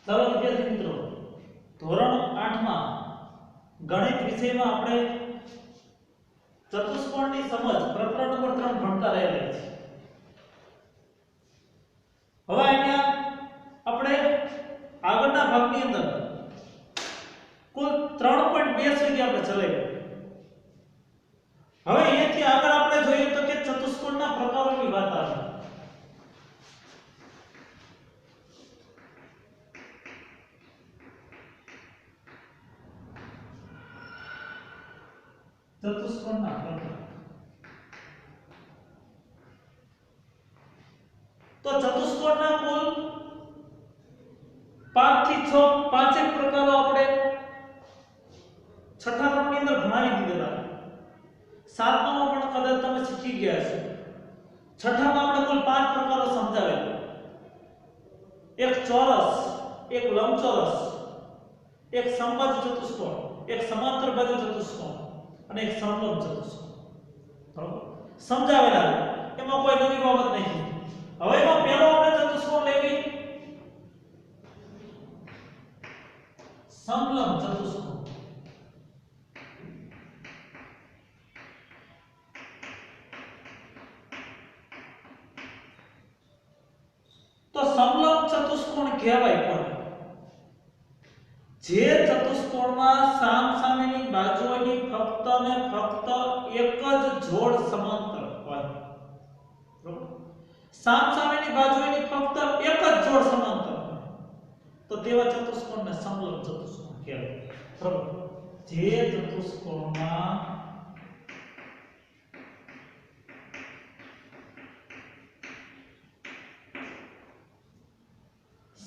ચાલો વિદ્યાર્થી મિત્રો, ધોરણ 8 માં ગણિત વિષયમાં આપણે ચતુષ્કોણની સમજ પ્રકરણ નંબર 3 ભણતા રહેલા છે. હવે અહીંયા આપણે આગળના ભાગની અંદર કુલ 3.2 સુધી આપણે ચલાવ્યું. હવે અહીંયાથી આગળ આપણે જોઈએ તો કે ચતુષ્કોણના પ્રકારોની વાત આવે. ચતુષ્કોણના પ્રકાર. તો ચતુષ્કોણના કુલ 5 થી 6 પાંચેક પ્રકારો આપણે છઠ્ઠા ક્રમની અંદર ભણાવી દીધેલા. સાતમામાં પણ કદાચ તમે શીખી ગયા છો. છઠ્ઠામાં આપણે કુલ 5 પ્રકારો સમજાવેલા. એક ચોરસ, એક લંબચોરસ, એક સમબાજુ ચતુષ્કોણ, એક સમાંતર બાજુ ચતુષ્કોણ અને એક સમલંબ ચતુષ્કોણ. બરાબર સમજાવેલા. એમાં કોઈ નવી બાબત નહીં. હવે એમાં પહેલો આપણે ચતુષ્કોણ લેવી સમલંબ ચતુષ્કોણ. તો સમલંબ ચતુષ્કોણ કહેવાય કોને? જે ચતુષ્કોણમાં સામસામેની બાજુઓની ફક્ત ને ફક્ત એક જ જોડ સમાંતર હોય. બરાબર? સામસામેની બાજુઓની ફક્ત એક જ જોડ સમાંતર હોય તો તેવા ચતુષ્કોણને સમલંબ ચતુષ્કોણ કહેવાય. બરાબર? જે ચતુષ્કોણમાં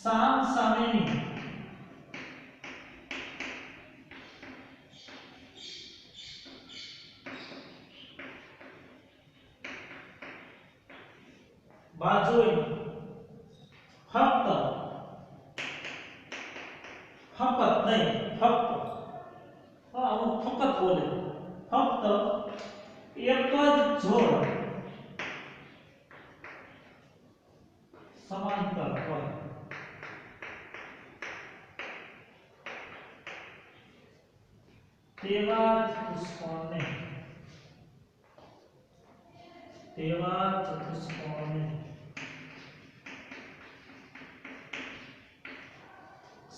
સામસામેની બાજુઓની ફક્ત નહીં ફક્ત અમુક ફક્ત બોલે ફક્ત એક જ જોડ સમાંતર હોય તેવા ચતુષ્કોણને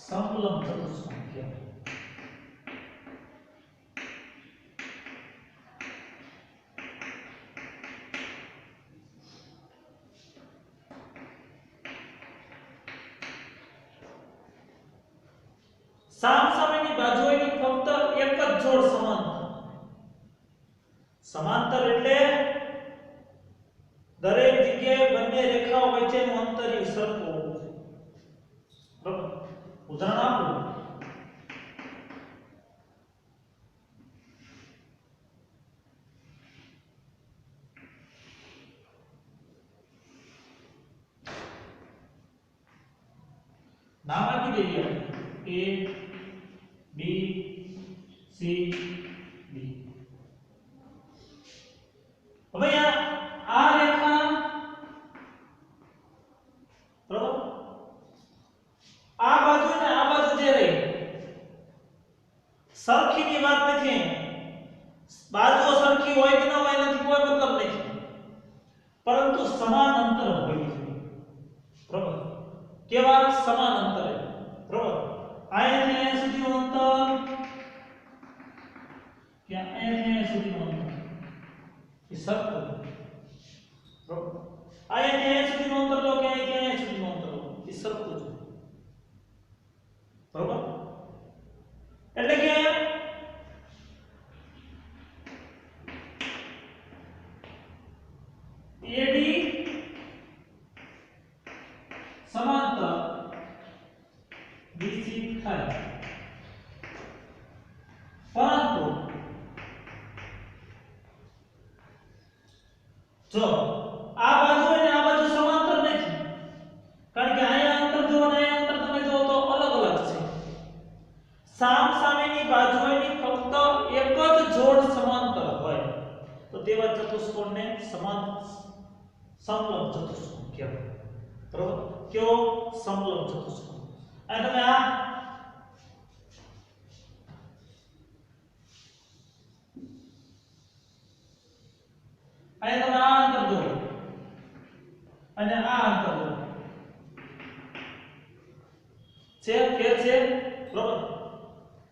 સમલંબ ચતુષ્કોણ કહેવાય. સામસામેની બાજુઓની ફક્ત એક જ જોડ સમાંતર. સમાંતર એટલે દરેક જગ્યાએ બંને રેખાઓ વચ્ચેનું અંતર સરખું હોવું જોઈએ. બરાબર? ઉદાહરણ આપો. નામ આપી દઈએ. A B C D. હવે આ રેખા બરાબર આ બાજુ ને આ બાજુ જે રહી સરખીની વાત નથી. બાજુઓ સરખી હોય કે ન હોય નથી કોઈ મતલબ નથી, પરંતુ સમાન અંતર હોવું જોઈએ. બરાબર? કેવા? સમાન અંતરે. બરાબર? અહીંયાથી અહીંયા સુધીનું અંતર કે અહીંયાથી અહીંયા સુધીનું અંતર એ સરખું. બરાબર? અહીંયાથી અહીંયા સુધીનું અંતર લો કે અહીંયાથી અહીંયા સુધીનું અંતર લો એ સરખું છે. બરાબર? એટલે કે AD સમાંતર BC થાય, પરંતુ જો આ બાજુ અને આ બાજુ સમાંતર નથી, કારણ કે અહીંયા અંતર જો અને અહીંયા અંતર તમે જો તો અલગ અલગ છે. સામસામેની બાજુઓની ફક્ત એક જ જોડ સમાંતર હોય તો તેવા ચતુષ્કોણને સમલંબ ચતુષ્કોણ કહેવાય. બરાબર? કયો? સમલંબ ચતુષ્કોણ. આ તમે આ તમે આ અંતર દો અને આ અંતર દો છે ફેર છે બરોબર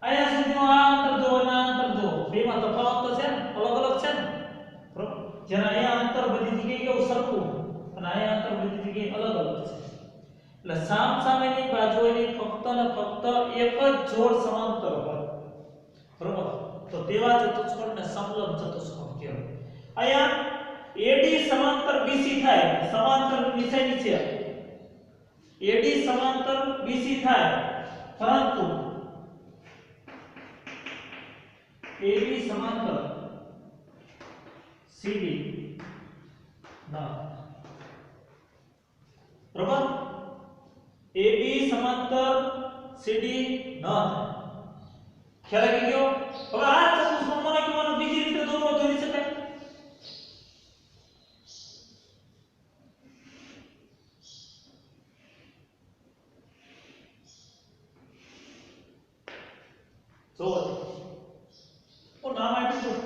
અહીંયા સુધીનો આ અંતર દો અને આ અંતર દો બેમાં તફાવત તો છે ને અલગ અલગ છે ને બરોબર જેના અહીંયા અંતર બધી જગ્યાએ કેવું સરખું અને અહીંયા અંતર બધી જગ્યાએ અલગ અલગ છે એટલે સામસામેની બાજુઓની ફક્ત ને ફક્ત એક જ જોડ સમાંતર હોય બરોબર તો તેવા ચતુષ્કોણને સમલંબ ચતુષ્કોણ કહેવાય અહીંયા AD સમાંતર BC થાય સમાંતર નિશાની છે AD સમાંતર BC થાય પરંતુ AB સમાંતર CD ના બરોબર AB સમાંતર CD ન થાય ખ્યાલ આવી ગયો હવે આ ચતુષ્કોણમાં કેવાનું બીજી રીતે દોરી શકાય તો નામ આપ્યું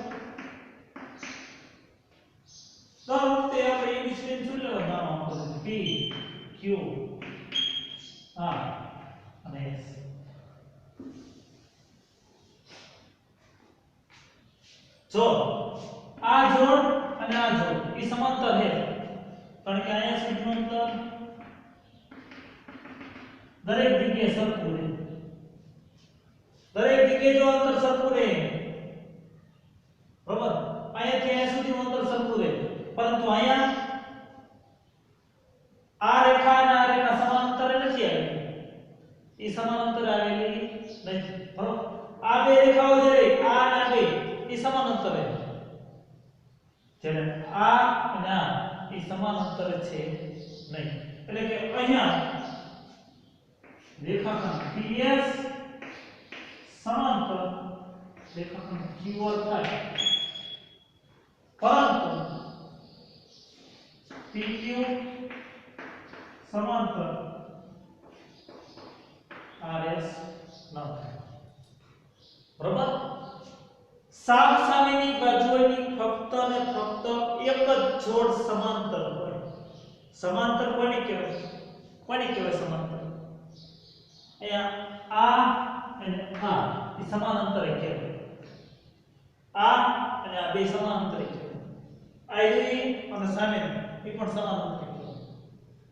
તો વખતે આપણે એ વિશે શું લેવાનું નામ આપવું P Q R અને S જો આ જોડ અને આ જોડ એ સમાંતર છે કારણ કે અહીંયા સુધીનું અંતર દરેક જગ્યાએ સરખું રહે દરેક જગ્યાએ જો અંતર સરખું રહે બરાબર અહીંયાથી અહીંયા સુધીનું અંતર સરખું રહે પરંતુ અહીંયા આ રેખા અને આ રેખા સમાંતર નથી આવેલી એ સમાંતર આવેલી નથી બરાબર આ બે રેખાઓ જે રહી આ અને આ બે એ સમાંતર છે જેને આ અને આ એ સમાંતર છે નહીં એટલે કે અહીંયા રેખાખંડ PS સમાંતર રેખાખંડ QR થાય પરંતુ PQ સમાંતર RS ન થાય બરાબર સામસામેની બાજુઓની ફક્ત ને ફક્ત એક જ જોડ સમાંતર હોય સમાંતર કોને કહેવાય સમાંતર અહીંયા આ અને આ એ સમાંતર કહેવાય આ અને આ બે સમાંતર કહેવાય આ અને સામે એ પણ સમાંતર કહેવાય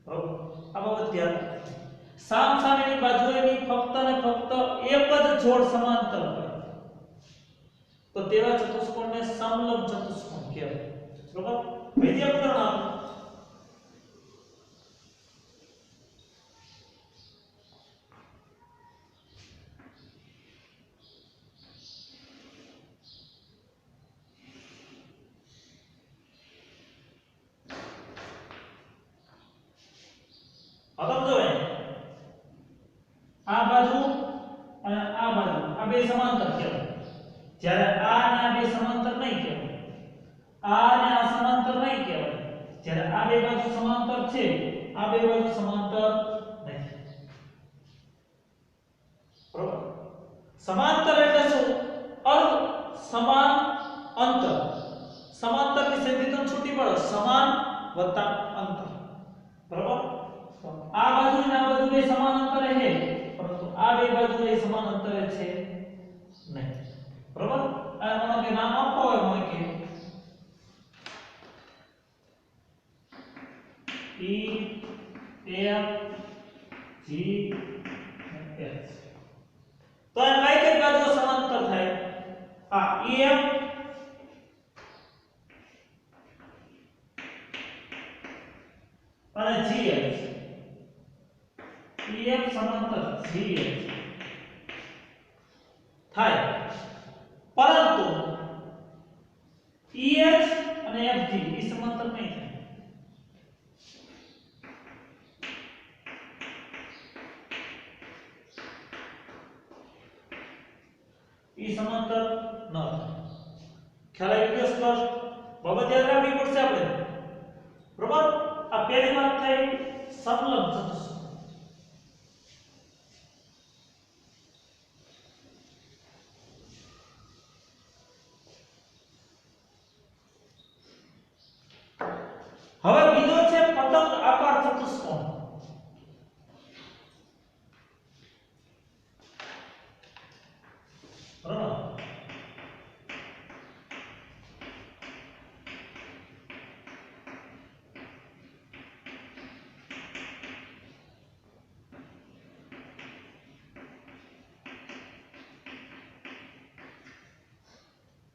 બરાબર આ બાબત ધ્યાન રાખો સામસામેની બાજુઓની ફક્ત ને ફક્ત એક જ જોડ સમાંતર હોય તો તેવા ચતુષ્કોણને સમલંબ ચતુષ્કોણ કહેવાય બરાબર વૈદ્ય ઉદાહરણ આપો આ બાજુ અને આ બાજુ આ બે સમાંતર કહેવાય જ્યારે આ અને આ બે સમાંતર નહીં કહેવાય આ અને આ સમાંતર નહીં કહેવાય જ્યારે આ બે બાજુ સમાંતર છે આ બે બાજુ સમાંતર નથી બરોબર સમાંતર એટલે શું અર્ધ સમાન અંતર સમાંતરની સંધિ તો છૂટી પડે સમાન વત્તા અંતર બરોબર આ બાજુ અને આ બાજુ બે સમાન અંતરે છે પરંતુ આ બે બાજુ એ સમાન અંતરે છે નહીં બરોબર આ મને કે નામ આપો હોય મને કે E F G H તો આ કઈ બાજુ સમાંતર થાય આ EF અને GH EF સમાંતર GH થાય પરંતુ EH અને FG એ સમાંતર નહીં થાય એ સમાંતર ન થાય ખ્યાલ આવી ગયો સ્પષ્ટ બાબત યાદ રાખવી પડશે આપણે બરોબર આ પહેલી વાત થઈ સમલંબ ચતુષ્કોણ પતંગ આકાર ચતુષ્કોણ બરાબર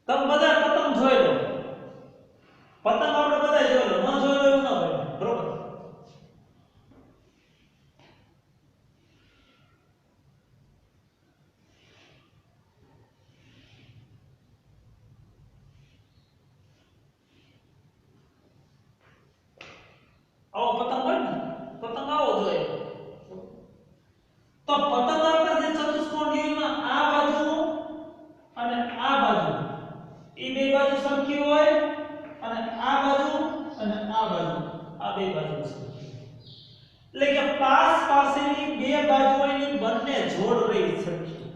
તમે બધા પતંગ જોઈ લો પતંગ આપણે બધા જોઈ લો ન જોઈ લો એવું ના હોય બરોબર આવો પતંગ હોય ને પતંગ આવો જોઈએ તો પતંગ આકાર જે ચતુષ્કોણ જેમાં આ બાજુ અને આ બાજુ એ બે બાજુ સરખી હોય અને આ બાજુ અને આ બાજુ આ બે બાજુ સરખી એટલે કે પાસ પાસેની બે બાજુઓની બંને જોડ રહી સરખી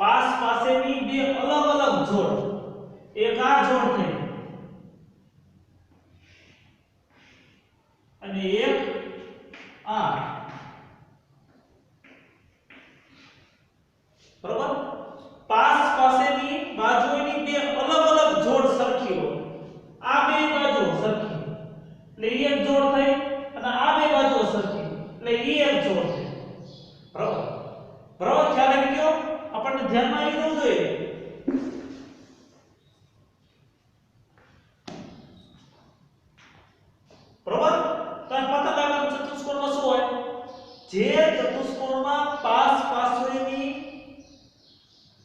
પાસ પાસેની બે અલગ અલગ જોડ એક આ જોડ થઈ અને એક આ બરોબર પાસ પાસેની બાજુઓની બે અલગ અલગ જોડ સરખી હોય આ બે બાજુ સરખી એટલે એક જોડ થઈ અને આ બે બાજુ સરખી એટલે એક જોડ થઈ બરોબર બરોબર ખ્યાલ આવી ગયો આપણને ધ્યાનમાં આવી જવું જોઈએ બરોબર તો આ પતંગ આકાર ચતુષ્કોણમાં શું હોય જે ચતુષ્કોણમાં પાસ પાસેની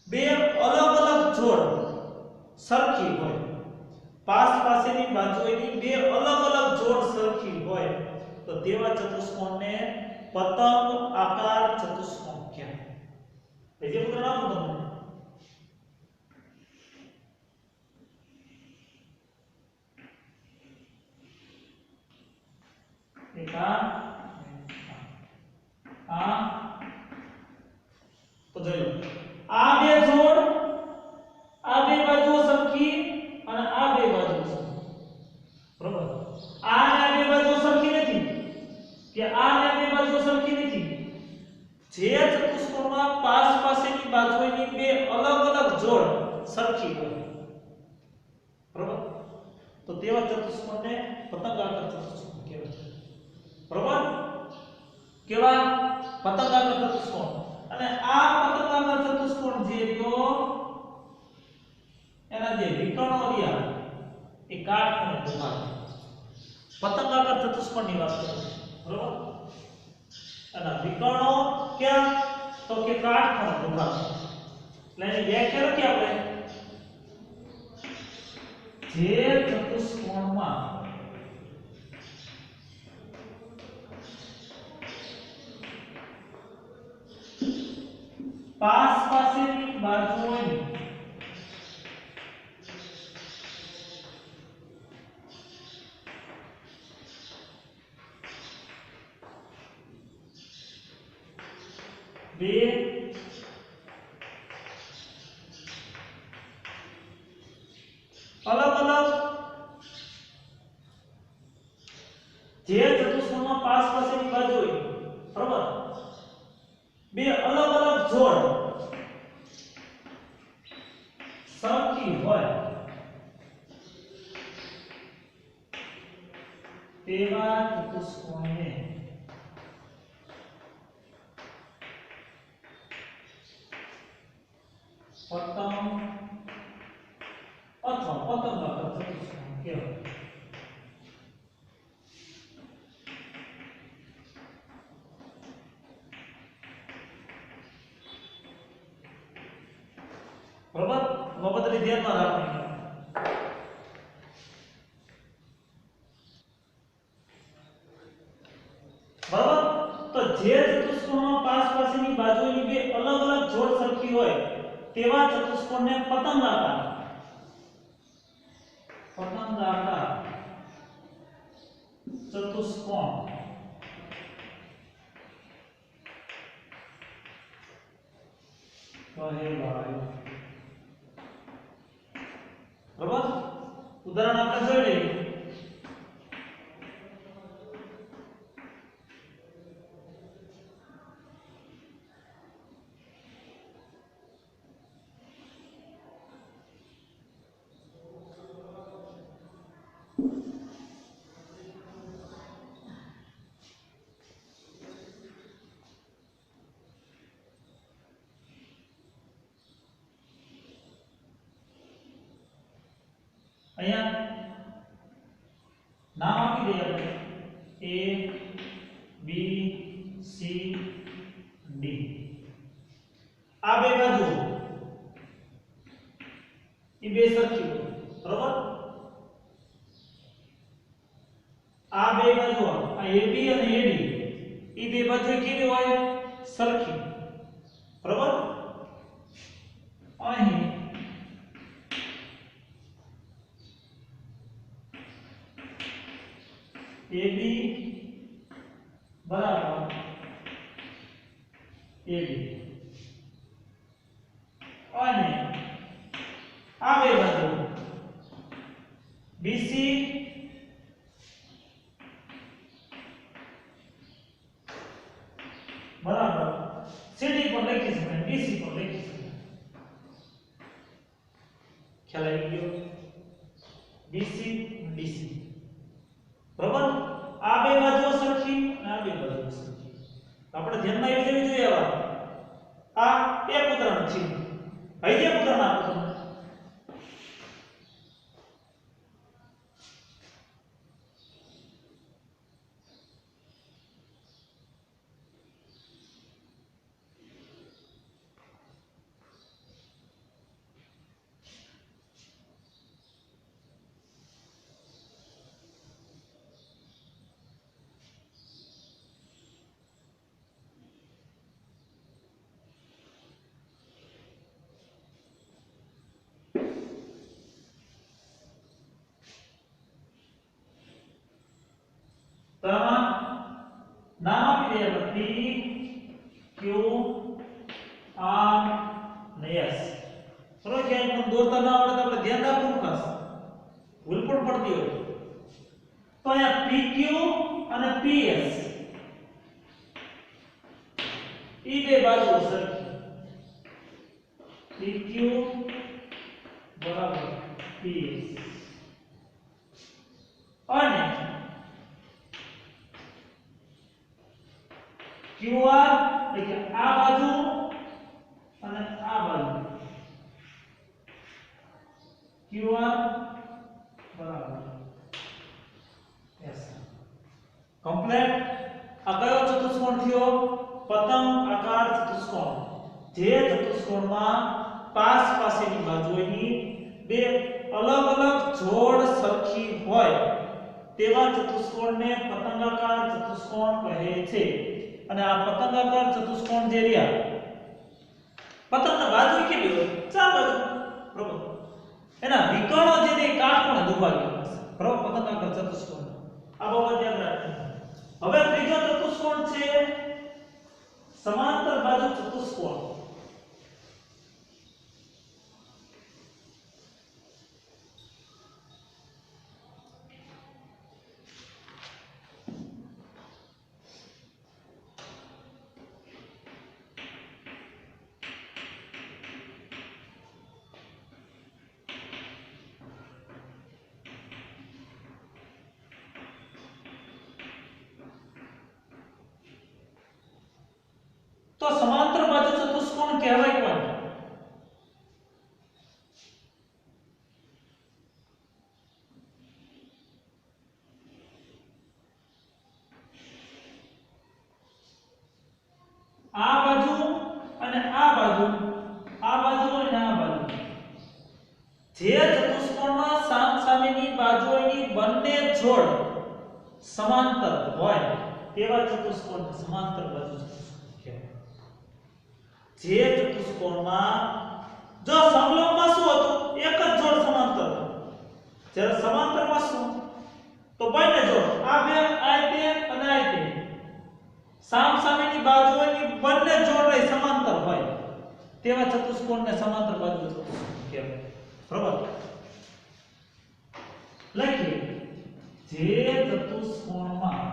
બે અલગ અલગ જોડ સરખી હોય પાસ પાસેની બાજુઓની બે અલગ અલગ જોડ સરખી હોય તો તેવા ચતુષ્કોણને પતંગ આકાર ચતુષ્કોણ કહેવાય એ જે ઉદાહરણ આપું તમને એક આ તો જોઈ લો આ બે જોડ આ બે બાજુઓ સરખી અને આ બે બાજુઓ સરખી બરોબર આ ને આ બે બાજુઓ સરખી નથી કે આ ને આ બે બાજુઓ સરખી નથી જે ચતુષ્કોણમાં પાસ પાસેની બાજુઓની બે અલગ અલગ જોડ સરખી હોય બરોબર તો તેવા ચતુષ્કોણને પતંગ આકાર ચતુષ્કોણ કહેવાય બરોબર કેવા પતંગ આકાર ચતુષ્કોણ અને આ પતંગ આકાર ચતુષ્કોણ જે રહ્યો એના જે વિકર્ણો રહ્યા એ કાટખૂણે ઉભા છે પતંગ આકાર ચતુષ્કોણની વાત કરું બરોબર એના વિકર્ણો ક્યાં તો કે કાટખૂણે ઉભા છે એટલે એની વ્યાખ્યા લખી આપણે જે ચતુષ્કોણમાં પાસ પાસેની બાજુઓની બે અલગ અલગ જે ચતુષ્કોણમાં પાસ પાસેની બાજુ હોય બરોબર બે અલગ અલગ જોડ સરખી હોય તેવા ચતુષ્કોણને પતંગ અથવા પતંગ આકાર ચતુષ્કોણ કહેવાય બરોબર બાબતને ધ્યાનમાં રાખવાની બરોબર તો જે ચતુષ્કોણમાં પાસ પાસેની બાજુની બે અલગ અલગ જોડ સરખી હોય તેવા ચતુષ્કોણને પતંગ આકાર ચતુષ્કોણ કહેવાય બરોબર ઉદાહરણ આપણે જોઈ લઈએ અહીંયા નામ આપી દઈએ આપણે A B C D. આ બે બાજુ એ બે સરખી હોય બરોબર. આ બે બાજુ આ AB અને AD એ બે બાજુ કેવી હોય સરખી બરોબર. અહીં AB બરાબર AD અને આ બે બાજુ BC બરાબર CD પર લખી શકાય DC પર લખી શકાય. ખ્યાલ આવી ગયો DC DC બરાબર. આ બે બાજુ સરખી અને આ બે બાજુ સરખી. આપણે ધ્યાનમાં એ લેવી જોઈએ. આ એક ઉદાહરણ છે. ભાઈ એક ઉદાહરણ આપો તમને. તો આમાં નામ આપી દઈએ આપણે P Q R ને S. બરોબર. ક્યાંય પણ દોરતા ના આવડે તો આપણે ધ્યાન રાખવું ખાસ, ભૂલ પણ પડતી હોય. તો અહીંયા PQ અને PS ઈ બે બાજુઓ સરખી. PQ બરાબર PS અને QR એટલે કે આ બાજુ અને આ બાજુ QR બરાબર S. કમ્પ્લીટ. આ કયો ચતુષ્કોણ થયો? પતંગ આકાર ચતુષ્કોણ. જે ચતુષ્કોણમાં પાસ પાસેની બાજુઓની બે અલગ અલગ જોડ સરખી હોય તેવા ચતુષ્કોણને પતંગાકાર ચતુષ્કોણ કહે છે. અને આ પતંગાકાર ચતુષ્કોણ જે રહ્યા પતંગના બાજુ કેટલી હોય? ચાર બાજુ બરોબર. એના વિકર્ણો જે તે કાટખૂણે દુભાગેલા હશે બરોબર. પતંગાકાર ચતુષ્કોણ આ બાબત યાદ રાખજો. હવે ત્રીજો ચતુષ્કોણ છે સમાંતર બાજુ ચતુષ્કોણ. તો સમાંતર બાજુ ચતુષ્કોણ કહેવાય કોણ? આ બાજુ અને આ બાજુ, આ બાજુ અને આ બાજુ, જે ચતુષ્કોણમાં સામસામેની બાજુઓની બંને જોડ સમાંતર હોય તેવા ચતુષ્કોણને સમાંતર બાજુ ચતુષ્કોણ કહેવાય. જે ચતુષ્કોણમાં જો સમલંબમાં શું હતું? એક જ જોડ સમાંતર હતો. જ્યારે સમાંતરમાં શું? તો બંને જોડ આ બે આ તે અને આ તે સામસામેની બાજુઓની બંને જોડ રહી સમાંતર હોય તેવા ચતુષ્કોણને સમાંતર બાજુ ચતુષ્કોણ કહેવાય. બરોબર. લખીએ જે ચતુષ્કોણમાં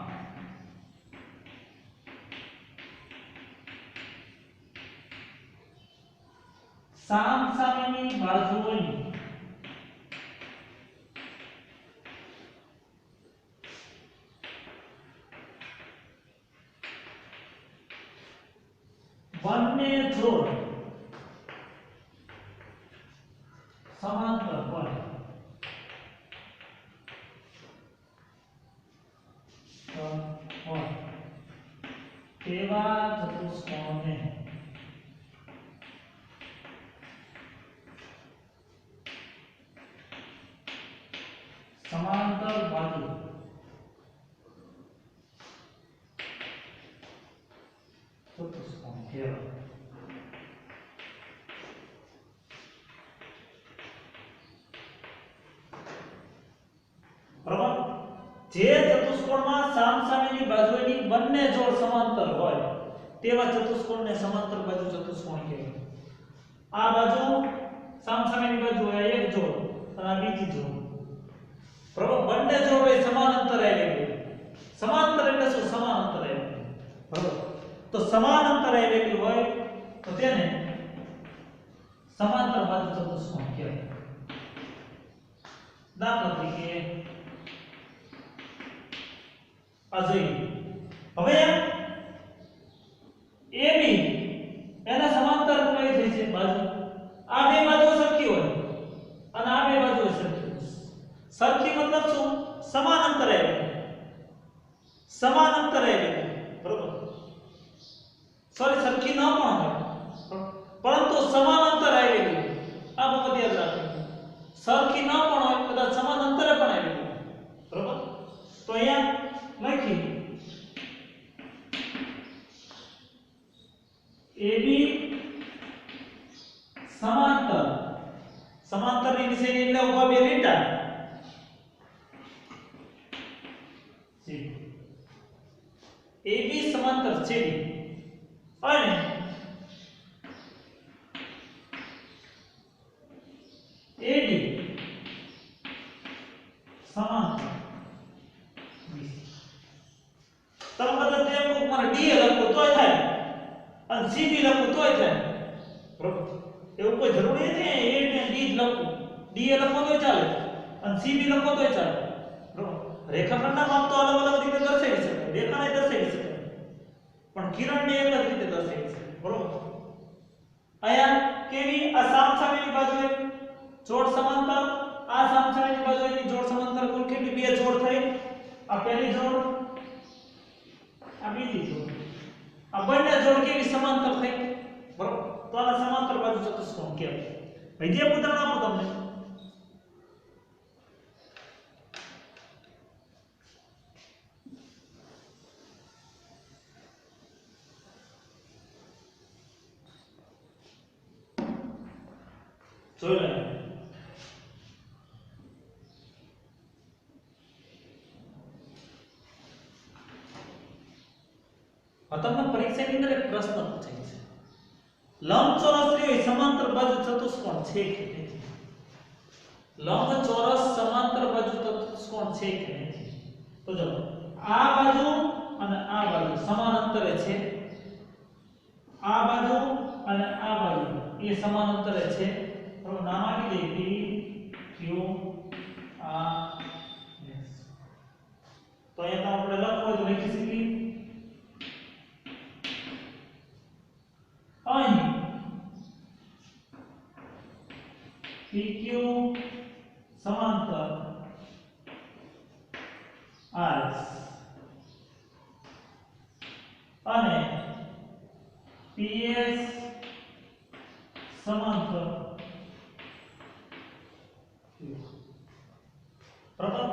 સામસામેની બાજુઓની બંને જોડ સમાંતર હોય તેવા ચતુષ્કોણને સમાંતર બાજુ ચતુષ્કોણ કહેવાય. બરાબર. જે ચતુષ્કોણમાં સામસામેની બાજુની બંને જોડ સમાંતર હોય તેવા ચતુષ્કોણને સમાંતર બાજુ ચતુષ્કોણ કહેવાય. આ બાજુ સામસામેની બાજુ આ એક જોડ અને આ બીજી જોડ. બરાબર. બંને જોડ હોય સમાંતર આવેલી. સમાંતર એટલે શું? સમાંતર આવેલી. બરાબર. તો સમાંતર આવેલી હોય તો તેને સમાંતર બાજુ ચતુષ્કોણ કહેવાય. દાખલા તરીકે આ જોઈએ. હવે AB એના સમાંતર કઈ થઈ છે બાજુ? આ બે બાજુ સરખી હોય અને આ બે બાજુ સરખી હોય. સરખી મતલબ શું? સમાંતર આવેલી. સમાંતર આવેલી. બરોબર. સોરી, સરખી ન પણ હોય પરંતુ સમાંતર આવેલી. આ બાબત યાદ રાખો. સરખી ન પણ હોય કદાચ સમાંતરે પણ આવેલી. બરોબર. તો અહીંયા લખી AB સમાંતર. સમાંતરની નિશાની એટલે ઉભા બે લીટા. AB સમાંતર છે અને AD સમાંતર. તમે બધા તેમ કો મારે DA લખો તોય થાય અને CB લખો તોય થાય. બરોબર. એવું કોઈ જરૂરી નથી A ને D જ લખવું. DA લખો તોય ચાલે અને CB લખો તોય ચાલે. બરોબર. રેખાખંડના માપ તો અલગ અલગ રીતે દર્શાવી શકાય. રેખાને દર્શાવી શકાય પણ કિરણને એક જ રીતે દર્શાવી શકાય. બરોબર. અહીંયા કેવી? આ સામસામેની બાજુએ જોડ સમાંતર, આ સામસામેની બાજુએની જોડ સમાંતર. કુલ કેટલી? બે જોડ થઈ. આ પહેલી જોડ, આ બીજી જોડ. આ બંને જોડ કેવી? સમાંતર થઈ. બરોબર. તો આને સમાંતર બાજુ ચતુષ્કોણ કહેવાય. હજી એક ઉદાહરણ આપો તમને. જોઈ લો. તમને પરીક્ષાની અંદર એક પ્રશ્ન પૂછાય છે. લંબચોરસ હોય સમાંતર બાજુ ચતુષ્કોણ છે કે નથી? લંબચોરસ સમાંતર બાજુ ચતુષ્કોણ છે કે નથી? તો જો આ બાજુ અને આ બાજુ સમાંતરે છે. આ બાજુ અને આ બાજુ એ સમાંતરે છે. બરોબર. નામ આપી દઈએ P Q R S. તો અહીંયા આપણે લખવું હોય તો લખી શકીએ. અહીં PQ સમાંતર RS અને PS સમાંતર Q. બરાબર.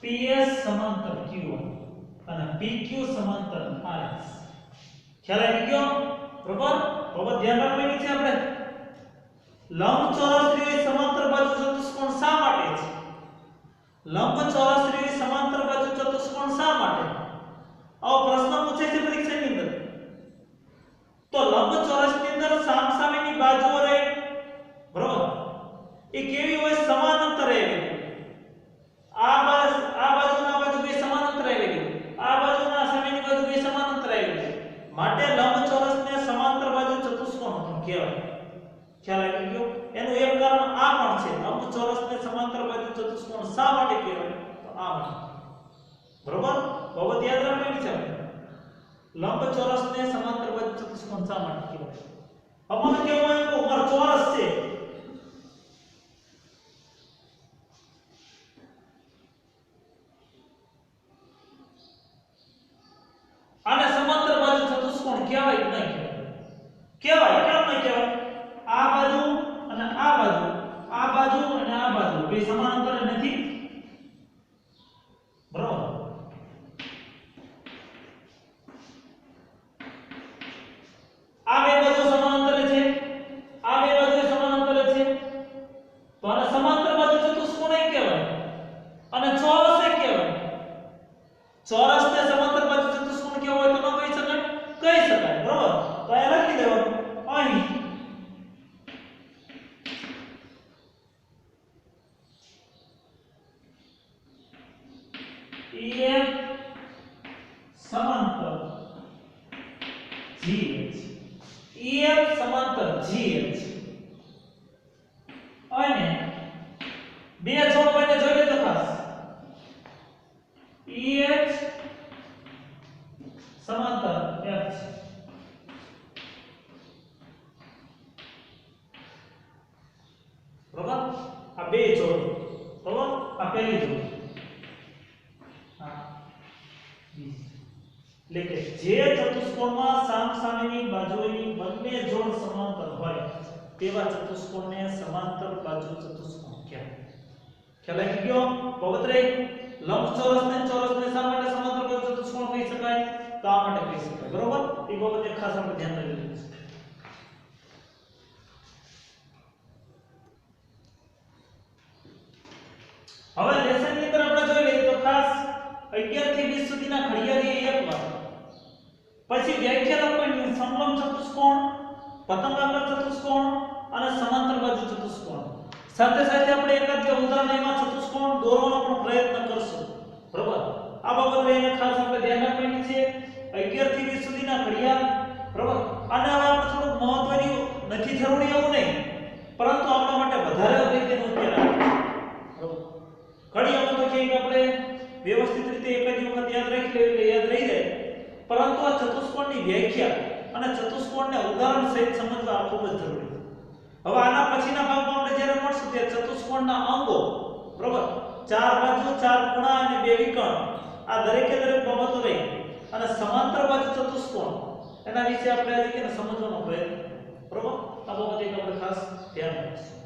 PS સમાંતર Q અને PQ સમાંતર RS. ખ્યાલ આવી ગયો? બરાબર. બરાબર. ધ્યાન રાખવાની છે આપણે. લંબચોરસ ની સમાંતર બાજુ ચતુષ્કોણ શા માટે છે? લંબચોરસ ની સમાંતર બાજુ ચતુષ્કોણ શા માટે? આવો પ્રશ્ન પૂછે છે પરીક્ષાની અંદર. તો લંબચોરસ ની અંદર સામસામેની બાજુઓ રહે. બરાબર. એ કેવી હોય? સમાંતર આવેલી. આ બાજુના બાજુ બે સમાંતર આવેલી. આ બાજુના સામેની બાજુ બે સમાંતર આવેલી. માટે લંબચોરસને સમાંતર બાજુ ચતુષ્કોણ પણ કહેવાય. ખ્યાલ આવી ગયો? એનું એક કારણ આ પણ છે. લંબચોરસને સમાંતર બાજુ ચતુષ્કોણ શા માટે કહેવાય? તો આ માટે. બરોબર. બાબત યાદ રાખવાની છે. લંબચોરસને સમાંતર બાજુ ચતુષ્કોણ શા માટે કહેવાય? અમારે કેવું હોય કે ઉપર ચોરસ છે આને સમાંતર બાજુ ચતુષ્કોણ કહેવાય કે નહીં કહેવાય? કેમ નહીં કહેવાય? આ બાજુ અને આ બાજુ, આ બાજુ અને આ બાજુ બે સમાંતર નથી, બરાબર? આ બે બાજુ સમાંતર છે, આ બે બાજુ સમાંતર છે, તો આને સમાંતર બાજુ ચતુષ્કોણ કહેવાય અને ચોરસ કહેવાય. ચોરસને સમાંતર બાજુ ચતુષ્કોણ કેવો હોય તો ન કહી શકાય? કહી શકાય, બરાબર? તો આ લખી દેવાનું અહીં EF સમાંતર GH, EF સમાંતર GH અને બે જોડ બંને જોઈ લેજો ખાસ. EH સમાંતર F બરાબર? આ બે જોડ, બરાબર? આ પહેલી જોડ, એટલે કે જે ચતુષ્કોણમાં સામસામેની બાજુઓની બંને જોડ સમાંતર હોય તેવા ચતુષ્કોણને સમાંતર બાજુ ચતુષ્કોણ કહેવાય. ખ્યાલ આવી ગયો? પવિત્ર લંબચોરસને ચોરસને શા માટે સમાંતર બાજુ ચતુષ્કોણ કહી શકાય? તો આ માટે કહી શકાય, બરોબર? એ બાબતે ખાસ આપણે ધ્યાન રાખવું છે. હવે લેસનની અંદર આપણે જોઈ લઈએ તો ખાસ 11 થી 20 સુધીના ઘડિયાળી એક વાર, પછી વ્યાખ્યા લખવાની સમલંબ ચતુષ્કોણ, પતંગાકાર ચતુષ્કોણ અને સમાંતર બાજુ ચતુષ્કોણ. સાથે સાથે આપણે એકાદ બે ઉદાહરણ એમાં ચતુષ્કોણ દોરવાનો પણ પ્રયત્ન કરશું, બરોબર? આ બાબતે એને ખાસ આપણે ધ્યાન રાખવાની છે. 11 થી 20 સુધીના ઘડિયાળ, બરોબર? અને હવે આપણે થોડું મહત્વની નથી જરૂરી એવું નહીં, પરંતુ આપણા માટે વધારે અગત્યનું અત્યારે આવે છે, બરોબર? ઘડિયાળ તો કે આપણે વ્યવસ્થિત રીતે એક જ વખત યાદ રાખી લેવું એટલે યાદ રહી જાય, પરંતુ આ ચતુષ્કોણની વ્યાખ્યા અને ચતુષ્કોણને ઉદાહરણ સહિત સમજવા આ ખૂબ જ જરૂરી છે. હવે આના પછીના ભાગમાં આપણે જ્યારે મળશું ત્યારે ચતુષ્કોણના અંગો, બરોબર? ચાર બાજુ, ચાર ખૂણા અને બે વિકર્ણ, આ દરેકે દરેક બાબતો લઈ અને સમાંતર બાજુ ચતુષ્કોણ એના વિશે આપણે આજે સમજવાનો પ્રયત્ન, બરોબર? આ બાબતે આપણે ખાસ ધ્યાન રાખીશું.